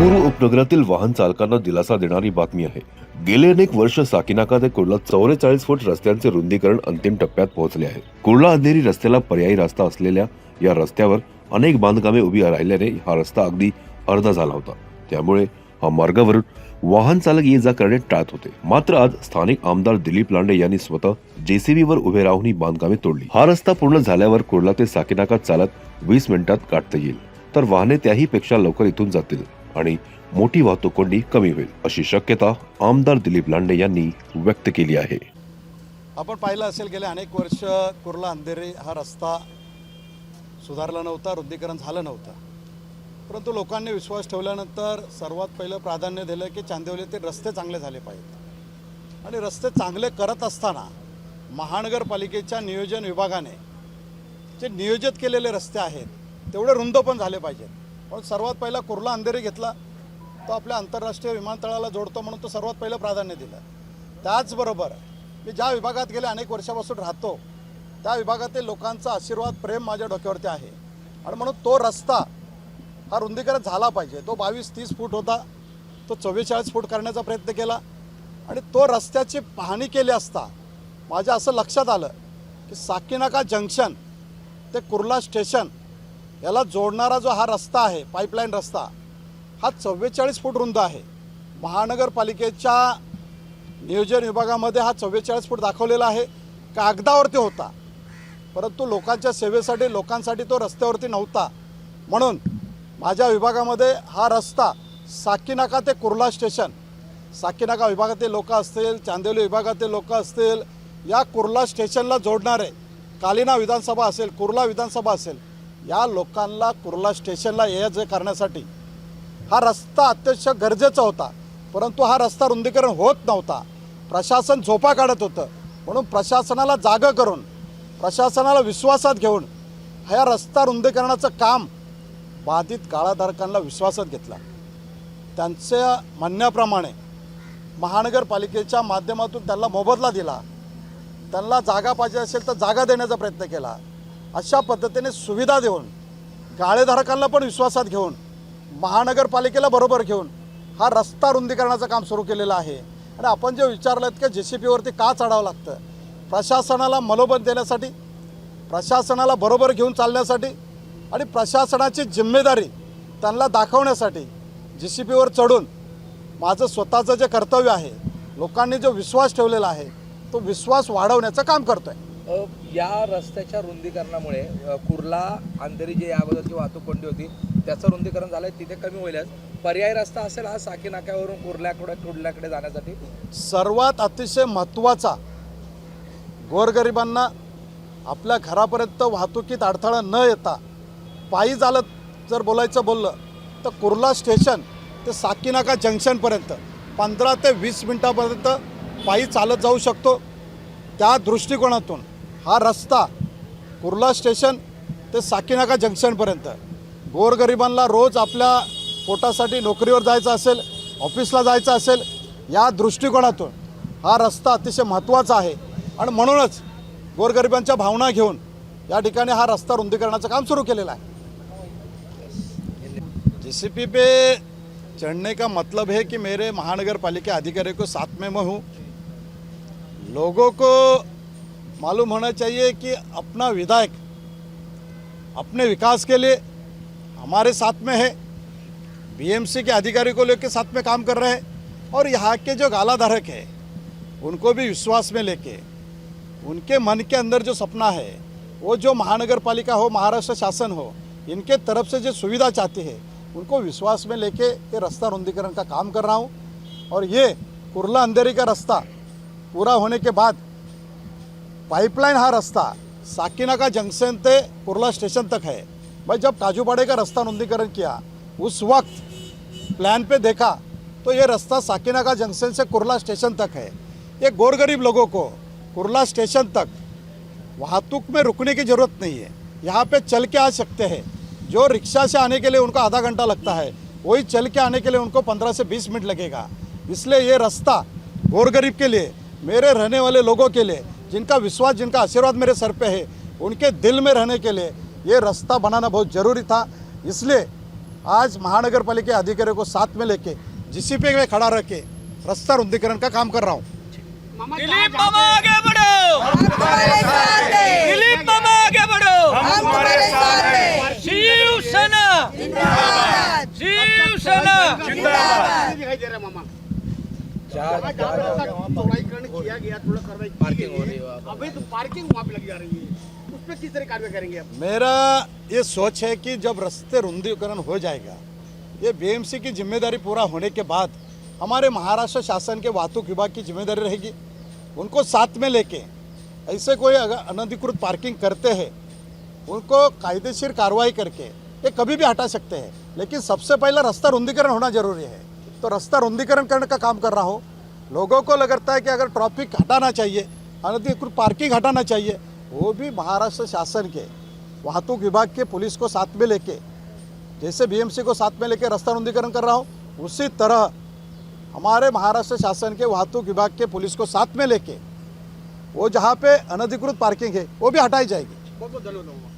मुरुड उपनगरातील वाहन चालकांना दिलासा देणारी बातमी आहे। गेले अनेक वर्ष साकीनाका ते कुर्ला 44 फूट रस्त्यांचे रुंदीकरण अंतिम टप्प्यात पोहोचले आहे। कुर्ला अंधेरी रस्त्याला पर्यायी रस्ता असलेल्या या रस्त्यावर अनेक बांधकामे उभी राहिल्याने हा रस्ता अगदी अर्धा झाला होता। त्यामुळे हा मार्गावरून वाहन चालक ये जा करणे टाळत होते। मात्र आज स्थानिक आमदार दिलीप लांडे यांनी स्वतः जेसीबी वर उभे राहून ही बांधकामे तोडली। हा रस्ता पूर्ण झाल्यावर कुर्ला ते साकीनाका चालत 20 मिनिटात गाठता येईल, तर वाहने त्याही पेक्षा लवकर इथून जातील आणि मोठी वाहतूक कोंडी कमी होईल, अशी शक्यता आमदार दिलीप लांडे यांनी व्यक्त केली आहे। आपण पाहिलं असेल गेले अनेक वर्ष कुर्ला अंधेरी हा रस्ता सुधारला नव्हता, रुंदीकरण झालं नव्हतं। परंतु लोकांनी विश्वास ठेवल्यानंतर सर्वात पहिलं प्राधान्य दिलं की चांदिवलीतील रस्ते चांगले झाले पाहिजेत। आणि रस्ते चांगले करत असताना महानगरपालिकेच्या नियोजन विभागाने जे नियोजित केलेले रस्ते आहेत तेवढे रुंद पण झाले पाहिजेत। म्हणून सर्वात पहिला कुर्ला अंधेरी घेतला, तो आपल्या आंतरराष्ट्रीय विमानतळाला जोडतो म्हणून तो सर्वात पहिलं प्राधान्य दिलं। त्याचबरोबर मी ज्या विभागात गेले अनेक वर्षापासून राहतो त्या विभागातील लोकांचा आशीर्वाद प्रेम माझ्या डोक्यावरती आहे आणि म्हणून तो रस्ता हा रुंदीकरण झाला पाहिजे। तो 22-30 फूट होता, तो 44 फूट करण्याचा प्रयत्न केला आणि तो रस्त्याची पाहणी केली असता माझ्या असं लक्षात आलं की साकीनाका जंक्शन ते कुर्ला स्टेशन याला जोडणारा जो हा रस्ता आहे, पाईपलाईन रस्ता, हा 44 फूट रुंद आहे। महानगरपालिकेच्या नियोजन विभागामध्ये हा 44 फूट दाखवलेला आहे, कागदावरती होता, परंतु लोकांच्या सेवेसाठी लोकांसाठी तो रस्त्यावरती नव्हता। म्हणून माझ्या विभागामध्ये हा रस्ता साकीनाका ते कुर्ला स्टेशन, साकीनाका विभागातील लोक असतील, चांदिवली विभागातील लोक असतील, या कुर्ला स्टेशनला जोडणारे कालिना विधानसभा असेल, कुर्ला विधानसभा असेल, या लोकांना कुर्ला स्टेशनला ये-जा करण्यासाठी हा रस्ता अत्यंत गरजेचा होता। परंतु हा रस्ता रुंदीकरण होत नव्हता, प्रशासन झोपा काढत होतं। म्हणून प्रशासनाला जागा करून, प्रशासनाला विश्वासात घेऊन हा रस्ता रुंदीकरणाचं काम बाधित गाळाधारकांना विश्वासात घेतला। त्यांच्या म्हणण्याप्रमाणे महानगरपालिकेच्या माध्यमातून त्यांना मोबदला दिला, त्यांना जागा पाहिजे असेल तर जागा देण्याचा प्रयत्न केला। अशा पद्धतीने सुविधा देऊन, गाळेधारकांना पण विश्वासात घेऊन, महानगरपालिकेला बरोबर घेऊन हा रस्ता रुंदीकरणाचं काम सुरू केलेलं आहे। आणि आपण जे विचारलं की जेसीबीवरती का चढावं लागतं, प्रशासनाला मनोबल देण्यासाठी, प्रशासनाला बरोबर घेऊन चालण्यासाठी आणि प्रशासनाची जिम्मेदारी त्यांना दाखवण्यासाठी जेसीबीवर चढून माझं स्वतःचं जे कर्तव्य आहे, लोकांनी जो विश्वास ठेवलेला आहे तो विश्वास वाढवण्याचं काम करतोय। या रस्त्याच्या रुंदीकरणामुळे कुर्ला अंधेरी जी अगोदरची वाहतूक कोंडी होती त्याचं रुंदीकरण झालंय, तिथे कमी होईलच। पर्यायी रस्ता असेल हा साकीनाक्यावरून कुर्ल्याकडे जाण्यासाठी सर्वात अतिशय महत्त्वाचा, गोरगरिबांना आपल्या घरापर्यंत वाहतुकीत अडथळा न येता पायी चालत जर बोललं तर कुर्ला स्टेशन ते साकीनाका जंक्शनपर्यंत 15 ते 20 मिनिटापर्यंत पायी चालत जाऊ शकतो। त्या दृष्टिकोनातून हा रस्ता कुर्ला स्टेशन ते साकीनाका जंक्शनपर्यंत गोरगरिबांना रोज आपल्या पोटासाठी नोकरीवर जायचं असेल, ऑफिसला जायचं असेल, या दृष्टिकोनातून हा रस्ता अतिशय महत्त्वाचा आहे। आणि म्हणूनच गोरगरिबांच्या भावना घेऊन या ठिकाणी हा रस्ता रुंदीकरणाचं काम सुरू केलेलं आहे। जेसीबी पे चढ़ने का मतलब है कि मेरे महानगरपालिका अधिकारी को साथ में मैं हूँ। लोगों को मालूम होना चाहिए कि अपना विधायक अपने विकास के लिए हमारे साथ में है, बीएमसी के अधिकारी को लेकर साथ में काम कर रहे हैं और यहाँ के जो गालाधारक है उनको भी विश्वास में लेके, उनके मन के अंदर जो सपना है वो जो महानगरपालिका हो, महाराष्ट्र शासन हो, इनके तरफ से जो सुविधा चाहती है उनको विश्वास में लेके ये रास्ता रुंदीकरण का काम कर रहा हूँ। और ये कुर्ला अंधेरी का रास्ता पूरा होने के बाद पाइपलाइन हा रास्ता साकीनाका जंक्शन से कुर्ला स्टेशन तक है। भाई जब काजूपाड़े का रास्ता रुंदीकरण किया उस वक्त प्लान पे देखा तो ये रास्ता साकीनाका जंक्शन से कुर्ला स्टेशन तक है। ये गोरगरीब लोगों को कुर्ला स्टेशन तक वाहतूक में रुकने की ज़रूरत नहीं है, यहाँ पे चल के आ सकते हैं। जो रिक्शा से आने के लिए उनको आधा घंटा लगता है, वही चल के आने के लिए उनको 15 से 20 मिनट लगेगा। इसलिए ये रास्ता गोरगरीब के लिए, मेरे रहने वाले लोगों के लिए, जिनका विश्वास, जिनका आशीर्वाद मेरे सर पे है, उनके दिल में रहने के लिए ये रास्ता बनाना बहुत ज़रूरी था। इसलिए आज महानगर पालिका अधिकारियों को साथ में लेके जीसीपी में खड़ा रख के रास्ता रुंदीकरण का काम कर रहा हूँ। दिलीप मामा आगे बढ़ो, हम तुम्हारे साथ हैं, दिलीप मामा आगे बढ़ो, हम तुम्हारे साथ हैं। शिवसेना जिंदाबाद शिवसेना जिंदाबाद। दिखाई दे रहा है मामा। जहाँ चौड़ाईकरण किया गया, थोड़ा कार्रवाई की पार्किंग गई हो रही है। अभी तो पार्किंग वहाँ पे लगी जा रही है, उस पर किस तरह कार्रवाई करेंगे आप? मेरा ये सोच है कि जब रास्ते रुंदीकरण हो जाएगा, ये बीएमसी की जिम्मेदारी पूरा होने के बाद हमारे महाराष्ट्र शासन के वाहतूक विभाग की जिम्मेदारी रहेगी। उनको साथ में लेके ऐसे कोई अगर अनधिकृत पार्किंग करते हैं उनको कायदेशीर कार्रवाई करके ये कभी भी हटा सकते हैं, लेकिन सबसे पहला रास्ता रुंदीकरण होना जरूरी है। तो रास्ता रुंदीकरण करने का काम कर रहा हो। लोगों को लगता है कि अगर ट्रैफिक हटाना चाहिए, अनधिकृत पार्किंग हटाना चाहिए, वो भी महाराष्ट्र शासन के वाहतूक विभाग के पुलिस को साथ में लेके, जैसे बीएमसी को साथ में लेके रास्ता रुंदीकरण कर रहा हूँ, उसी तरह हमारे महाराष्ट्र शासन के वाहतूक विभाग के पुलिस को साथ में लेके वो जहाँ पे अनधिकृत पार्किंग है वो भी हटाई जाएगी। बहुत बहुत धन्यवाद।